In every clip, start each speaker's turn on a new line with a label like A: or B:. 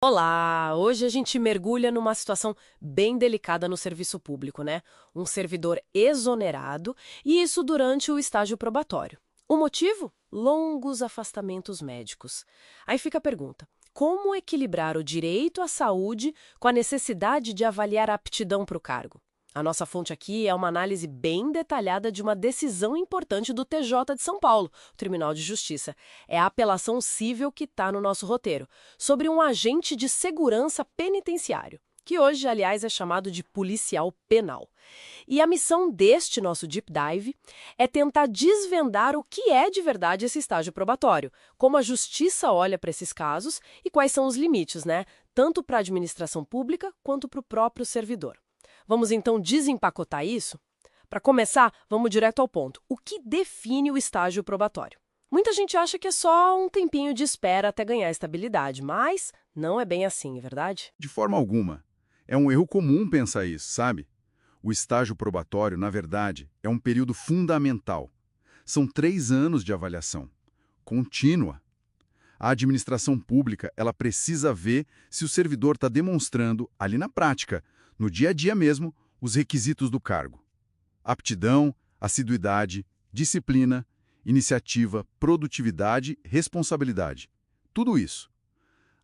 A: Olá! Hoje a gente mergulha numa situação bem delicada no serviço público, né? Um servidor exonerado, e isso durante o estágio probatório. O motivo? Longos afastamentos médicos. Aí fica a pergunta: como equilibrar o direito à saúde com a necessidade de avaliar a aptidão para o cargo? A nossa fonte aqui é uma análise bem detalhada de uma decisão importante do TJ de São Paulo, o Tribunal de Justiça. É a apelação cível que está no nosso roteiro, sobre um agente de segurança penitenciário, que hoje, aliás, é chamado de policial penal. E a missão deste nosso deep dive é tentar desvendar o que é de verdade esse estágio probatório, como a justiça olha para esses casos e quais são os limites, né? Tanto para a administração pública quanto para o próprio servidor. Vamos então desempacotar isso? Para começar, vamos direto ao ponto. O que define o estágio probatório? Muita gente acha que é só um tempinho de espera até ganhar estabilidade, mas não é bem assim, é verdade?
B: De forma alguma. É um erro comum pensar isso, sabe? O estágio probatório, na verdade, é um período fundamental. São 3 anos de avaliação, contínua. A administração pública, ela precisa ver se o servidor está demonstrando, ali na prática, no dia a dia mesmo, os requisitos do cargo. Aptidão, assiduidade, disciplina, iniciativa, produtividade, responsabilidade. Tudo isso.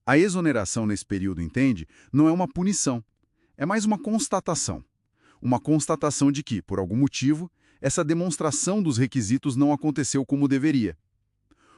B: A exoneração nesse período, entende, não é uma punição. É mais uma constatação. Uma constatação de que, por algum motivo, essa demonstração dos requisitos não aconteceu como deveria.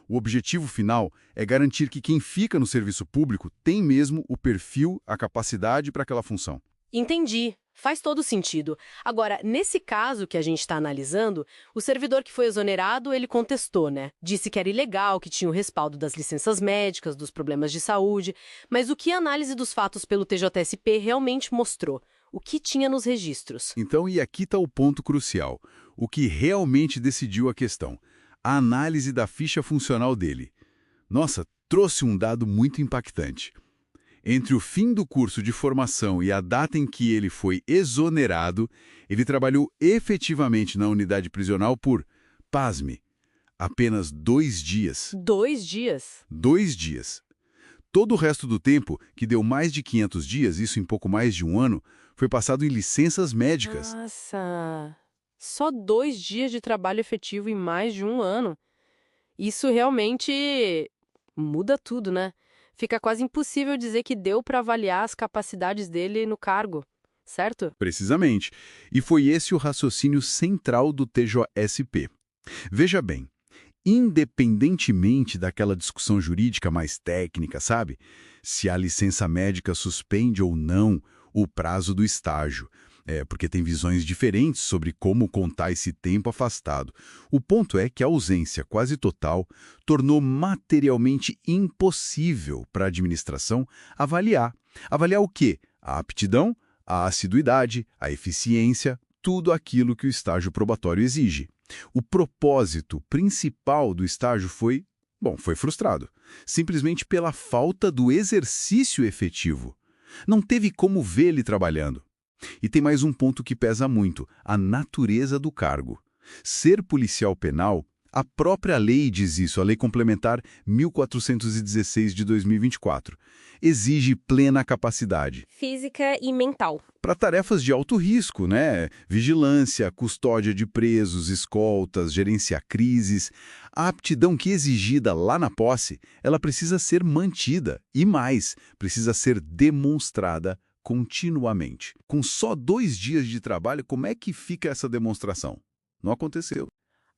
B: O objetivo final é garantir que quem fica no serviço público tem mesmo o perfil, a capacidade para aquela função.
A: Entendi. Faz todo sentido. Agora, nesse caso que a gente está analisando, o servidor que foi exonerado, ele contestou, né? Disse que era ilegal, que tinha o respaldo das licenças médicas, dos problemas de saúde. Mas o que a análise dos fatos pelo TJSP realmente mostrou? O que tinha nos registros?
B: Então, e aqui está o ponto crucial. O que realmente decidiu a questão. A análise da ficha funcional dele. Nossa, trouxe um dado muito impactante. Entre o fim do curso de formação e a data em que ele foi exonerado, ele trabalhou efetivamente na unidade prisional por, pasme, apenas 2 dias.
A: 2 dias?
B: 2 dias. Todo o resto do tempo, que deu mais de 500 dias, isso em pouco mais de um ano, foi passado em licenças médicas.
A: Nossa! Só 2 dias de trabalho efetivo em mais de um ano. Isso realmente muda tudo, né? Fica quase impossível dizer que deu para avaliar as capacidades dele no cargo, certo?
B: Precisamente. E foi esse o raciocínio central do TJSP. Veja bem, independentemente daquela discussão jurídica mais técnica, sabe? Se a licença médica suspende ou não o prazo do estágio. Porque tem visões diferentes sobre como contar esse tempo afastado. O ponto é que a ausência quase total tornou materialmente impossível para a administração avaliar. Avaliar o quê? A aptidão, a assiduidade, a eficiência, tudo aquilo que o estágio probatório exige. O propósito principal do estágio foi frustrado, simplesmente pela falta do exercício efetivo. Não teve como ver ele trabalhando. E tem mais um ponto que pesa muito, a natureza do cargo. Ser policial penal, a própria lei diz isso, a Lei Complementar 1416 de 2024, exige plena capacidade.
A: Física e mental.
B: Para tarefas de alto risco, né? Vigilância, custódia de presos, escoltas, gerenciar crises. A aptidão que é exigida lá na posse, ela precisa ser mantida e mais, precisa ser demonstrada continuamente. Com só 2 dias de trabalho, como é que fica essa demonstração? Não aconteceu.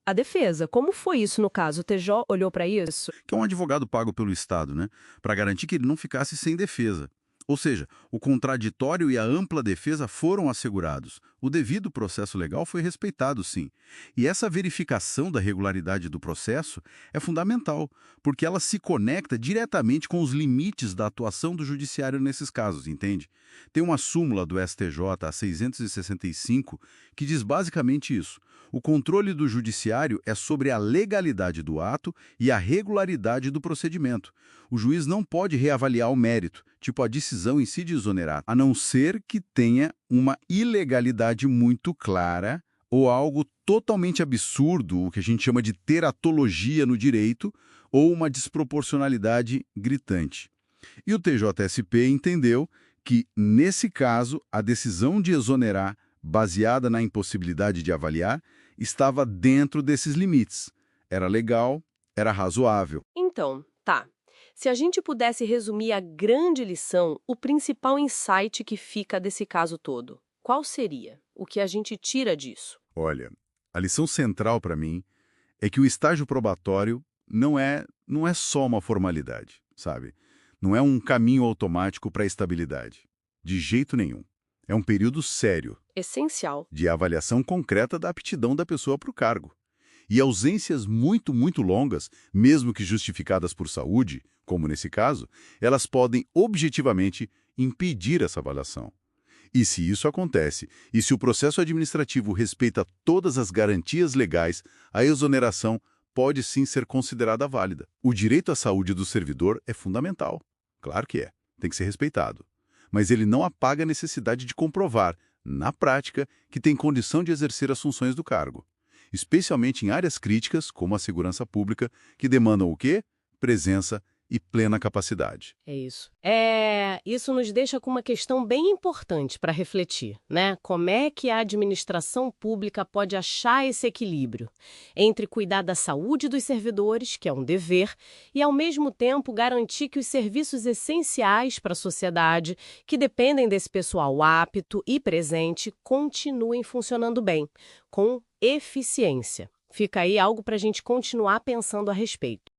A: A defesa, como foi isso no caso? O TJ olhou para isso?
B: Que é um advogado pago pelo Estado, né? Para garantir que ele não ficasse sem defesa. Ou seja, o contraditório e a ampla defesa foram assegurados. O devido processo legal foi respeitado, sim. E essa verificação da regularidade do processo é fundamental, porque ela se conecta diretamente com os limites da atuação do judiciário nesses casos, entende? Tem uma súmula do STJ, a 665, que diz basicamente isso. O controle do judiciário é sobre a legalidade do ato e a regularidade do procedimento. O juiz não pode reavaliar o mérito, tipo a decisão em si de exonerar, a não ser que tenha uma ilegalidade muito clara ou algo totalmente absurdo, o que a gente chama de teratologia no direito, ou uma desproporcionalidade gritante. E o TJSP entendeu que, nesse caso, a decisão de exonerar, baseada na impossibilidade de avaliar, estava dentro desses limites. Era legal, era razoável.
A: Então, tá. Se a gente pudesse resumir a grande lição, o principal insight que fica desse caso todo, qual seria? O que a gente tira disso?
B: Olha, a lição central para mim é que o estágio probatório não é só uma formalidade, sabe? Não é um caminho automático para a estabilidade. De jeito nenhum. É um período sério
A: Essencial.
B: de avaliação concreta da aptidão da pessoa para o cargo. E ausências muito, muito longas, mesmo que justificadas por saúde, como nesse caso, elas podem objetivamente impedir essa avaliação. E se isso acontece, e se o processo administrativo respeita todas as garantias legais, a exoneração pode sim ser considerada válida. O direito à saúde do servidor é fundamental. Claro que é, tem que ser respeitado. Mas ele não apaga a necessidade de comprovar, na prática, que tem condição de exercer as funções do cargo. Especialmente em áreas críticas, como a segurança pública, que demandam o quê? Presença e plena capacidade.
A: É isso. Isso nos deixa com uma questão bem importante para refletir, né? Como é que a administração pública pode achar esse equilíbrio entre cuidar da saúde dos servidores, que é um dever, e ao mesmo tempo garantir que os serviços essenciais para a sociedade, que dependem desse pessoal apto e presente, continuem funcionando bem, com eficiência. Fica aí algo para a gente continuar pensando a respeito.